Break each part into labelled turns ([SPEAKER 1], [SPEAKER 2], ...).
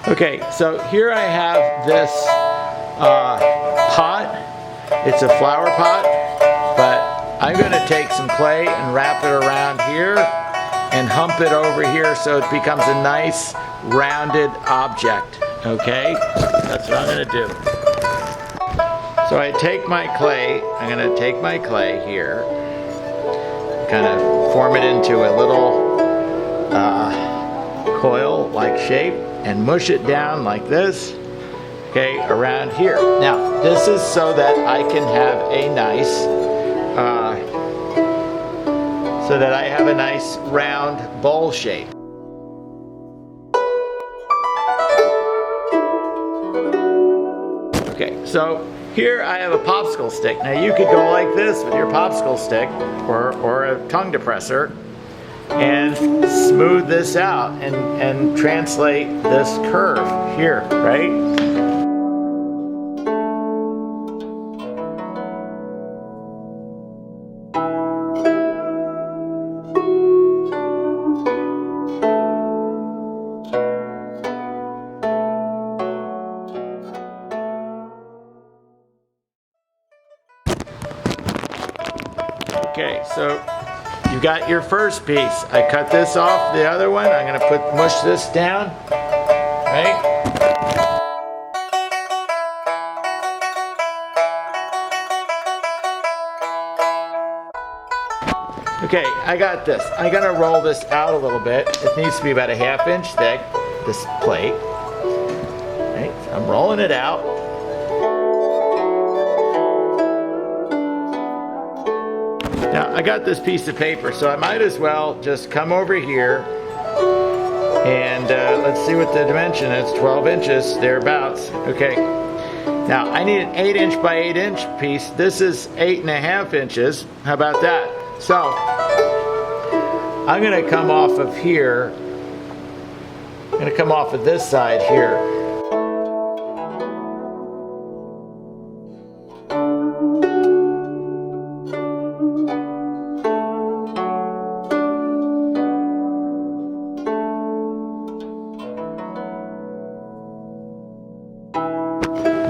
[SPEAKER 1] Okay, so here I have this pot. It's a flower pot, but I'm going to take some clay and wrap it around here and hump it over here so it becomes a nice rounded object. Okay, that's what I'm going to do. So I take my clay, I'm going to take my clay here, kind of form it into a little coil-like shape and mush it down like this, okay, around here. Now, this is so that I can have a nice, round bowl shape. Okay, so here I have a popsicle stick. Now you could go like this with your popsicle stick or a tongue depressor and smooth this out and translate this curve here, right? Okay, so you got your first piece. I cut this off the other one. I'm going to mush this down, right? Okay, I got this. I'm going to roll this out a little bit. It needs to be about a 1/2 inch thick, this plate. Right, so I'm rolling it out. Now, I got this piece of paper, so I might as well just come over here and let's see what the dimension is. 12 inches, thereabouts. Okay. Now, I need an 8" by 8" piece. This is 8½ inches. How about that? So, I'm going to come off of here. I'm going to come off of this side here.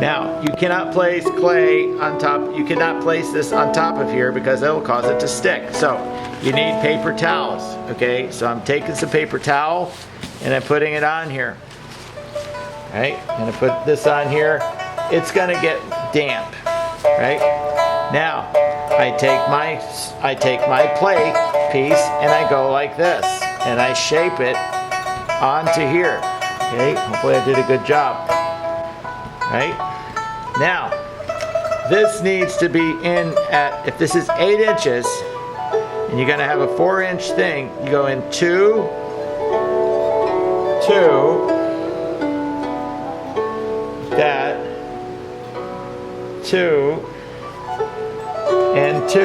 [SPEAKER 1] Now, you cannot place clay on top, you cannot place this on top of here because that will cause it to stick. So, you need paper towels, okay? So I'm taking some paper towel and I'm putting it on here. Right? I'm gonna put this on here. It's gonna get damp, right? Now, I take my plate piece and I go like this and I shape it onto here. Okay? Hopefully I did a good job. Right? Now, this needs to be in at, if this is 8 inches, and you're going to have a 4-inch thing, you go in 2, 2, that, 2, and 2,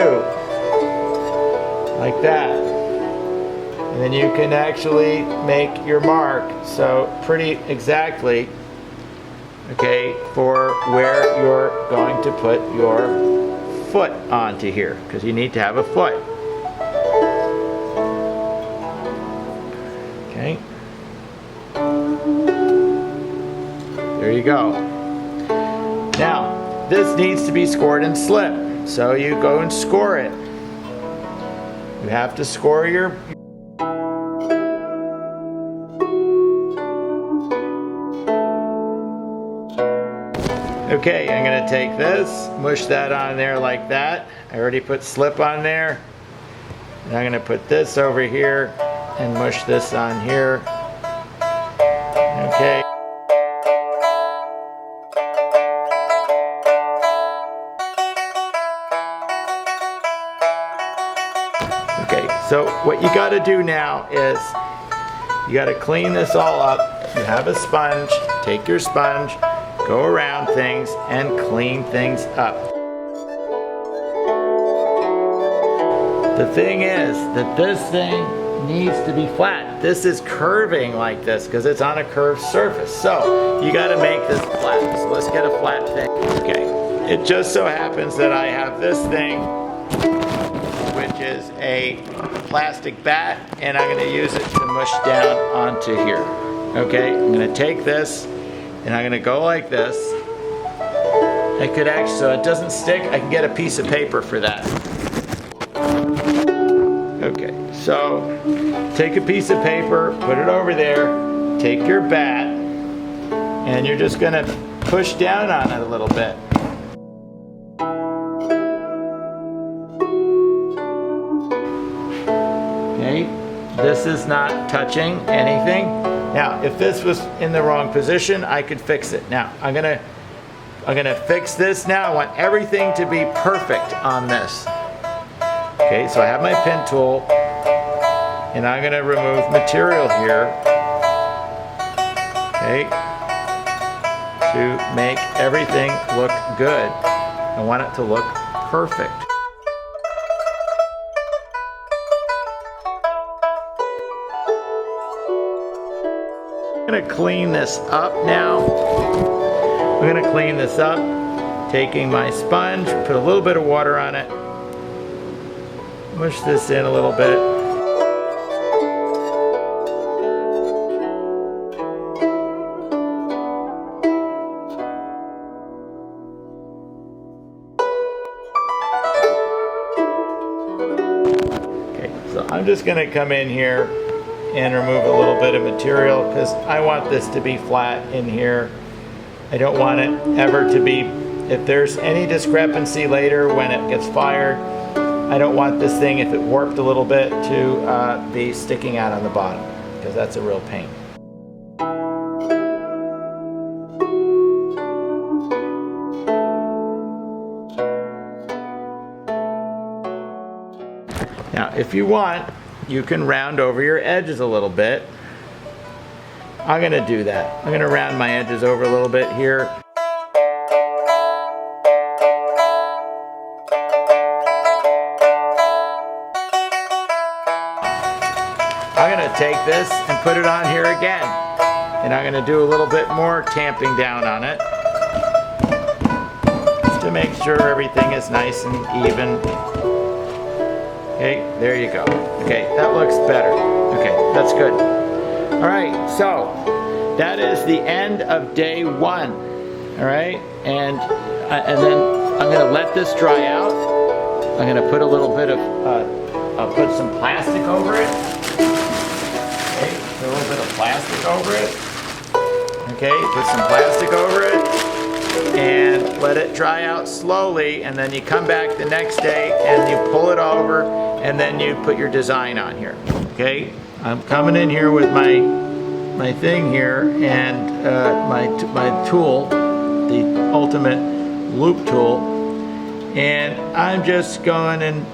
[SPEAKER 1] like that. And then you can actually make your mark, so pretty exactly, okay, for where you're going to put your foot onto here, because you need to have a foot. Okay. There you go. Now, this needs to be scored in slip, so you go and score it. You have to score your Okay, I'm going to take this, mush that on there like that. I already put slip on there. And I'm going to put this over here and mush this on here. Okay. Okay, so what you got to do now is you got to clean this all up. You have a sponge, take your sponge, go around things and clean things up. The thing is that this thing needs to be flat. This is curving like this because it's on a curved surface. So you got to make this flat. So let's get a flat thing. Okay. It just so happens that I have this thing, which is a plastic bat, and I'm going to use it to mush down onto here. Okay, I'm gonna take this and I'm gonna go like this. I could actually, so it doesn't stick, I can get a piece of paper for that. Okay, so take a piece of paper, put it over there, take your bat, and you're just gonna push down on it a little bit. Okay, this is not touching anything. Now, if this was in the wrong position, I could fix it. Now, I'm gonna fix this now. I want everything to be perfect on this. Okay, so I have my pen tool, and I'm gonna remove material here, okay, to make everything look good. I want it to look perfect. I'm gonna clean this up now. I'm gonna clean this up, taking my sponge, put a little bit of water on it, mush this in a little bit. Okay, so I'm just gonna come in here and remove a little bit of material because I want this to be flat in here. I don't want it ever to be, if there's any discrepancy later when it gets fired, I don't want this thing, if it warped a little bit, to be sticking out on the bottom, because that's a real pain. Now, if you want, you can round over your edges a little bit. I'm gonna do that. I'm gonna round my edges over a little bit here. I'm gonna take this and put it on here again. And I'm gonna do a little bit more tamping down on it, just to make sure everything is nice and even. Okay, there you go. Okay, that looks better. Okay, that's good. All right, so that is the end of day 1. All right, and then I'm gonna let this dry out. I'm gonna put a little bit of, I'll put some plastic over it. Okay, put a little bit of plastic over it. Okay, put some plastic over it and let it dry out slowly, and then you come back the next day and you pull it over and then you put your design on here. Okay, I'm coming in here with my thing here and my tool, the ultimate loop tool, and I'm just going and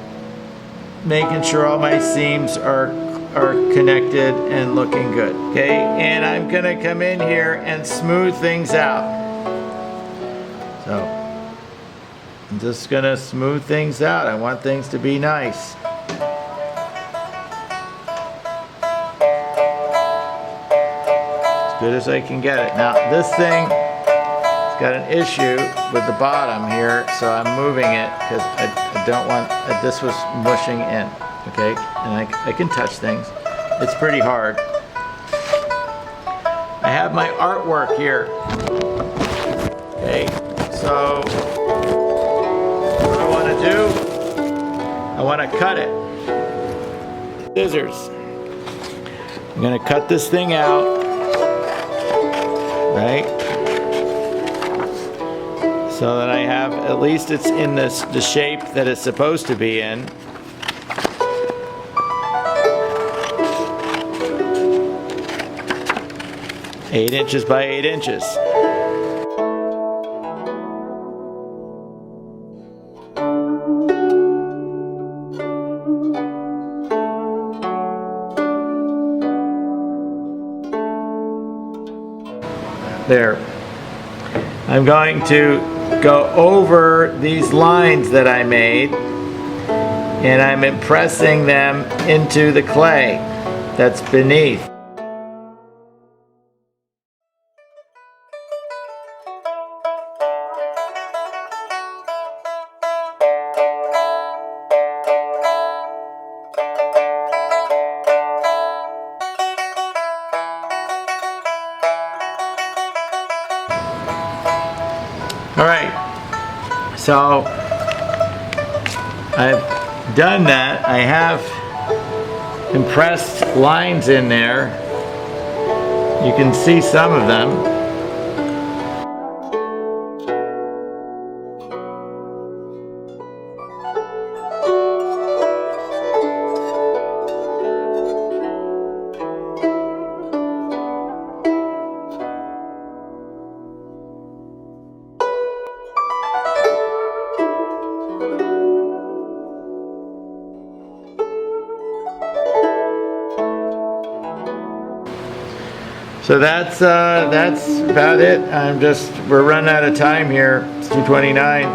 [SPEAKER 1] making sure all my seams are connected and looking good. Okay, and I'm gonna come in here and smooth things out. So I'm just gonna smooth things out. I want things to be nice. As good as I can get it. Now this thing has got an issue with the bottom here, so I'm moving it because I don't want, this was mushing in. Okay, and I can touch things. It's pretty hard. I have my artwork here. Okay, so what I want to do, I want to cut it. Scissors. I'm going to cut this thing out, right? So that I have, at least it's in the shape that it's supposed to be in. Eight inches by 8 inches. There. I'm going to go over these lines that I made, and I'm impressing them into the clay that's beneath. So I've done that. I have impressed lines in there. You can see some of them. So that's about it. We're running out of time here. It's 2:29.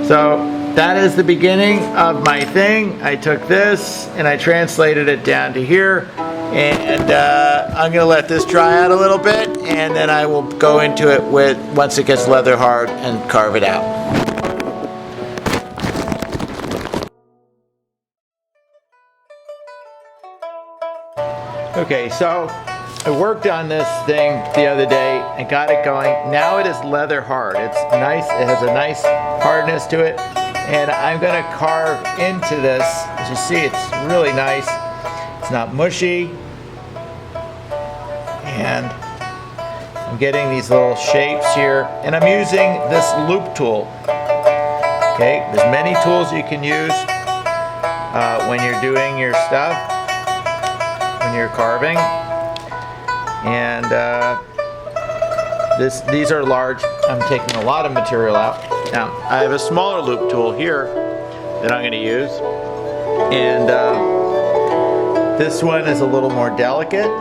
[SPEAKER 1] So that is the beginning of my thing. I took this and I translated it down to here, and I'm gonna let this dry out a little bit, and then I will go into it once it gets leather hard and carve it out. Okay, so I worked on this thing the other day and got it going. Now it is leather hard. It's nice. It has a nice hardness to it. And I'm going to carve into this. As you see, it's really nice. It's not mushy. And I'm getting these little shapes here. And I'm using this loop tool. Okay, there's many tools you can use when you're doing your stuff, when you're carving. And these are large. I'm taking a lot of material out. Now, I have a smaller loop tool here that I'm going to use. And this one is a little more delicate.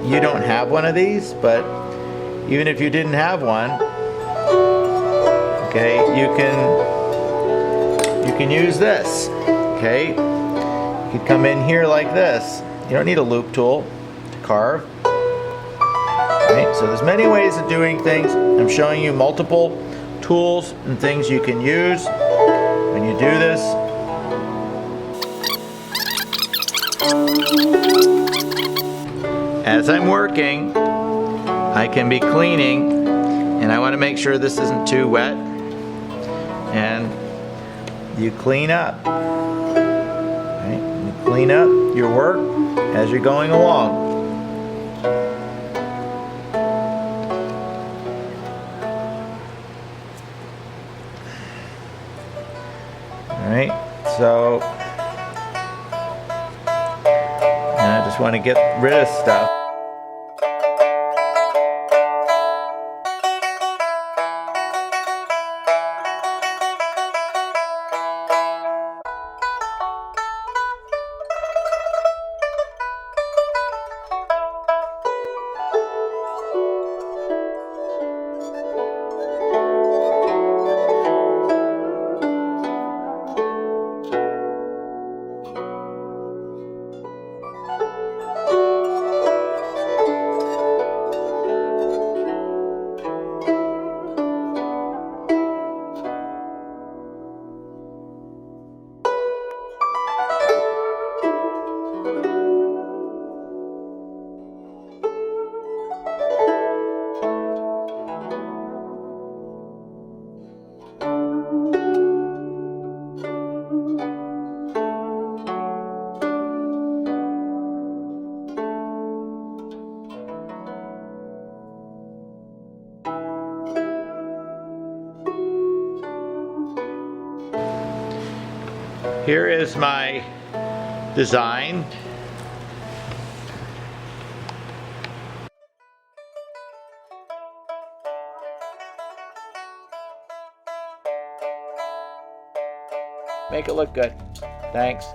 [SPEAKER 1] You don't have one of these, but even if you didn't have one, okay, you can use this. Okay, you could come in here like this. You don't need a loop tool to carve. Right, so there's many ways of doing things. I'm showing you multiple tools and things you can use when you do this. As I'm working, I can be cleaning, and I want to make sure this isn't too wet. And you clean up. Right? You clean up your work as you're going along. Alright, so and I just want to get rid of stuff. Here is my design. Make it look good. Thanks.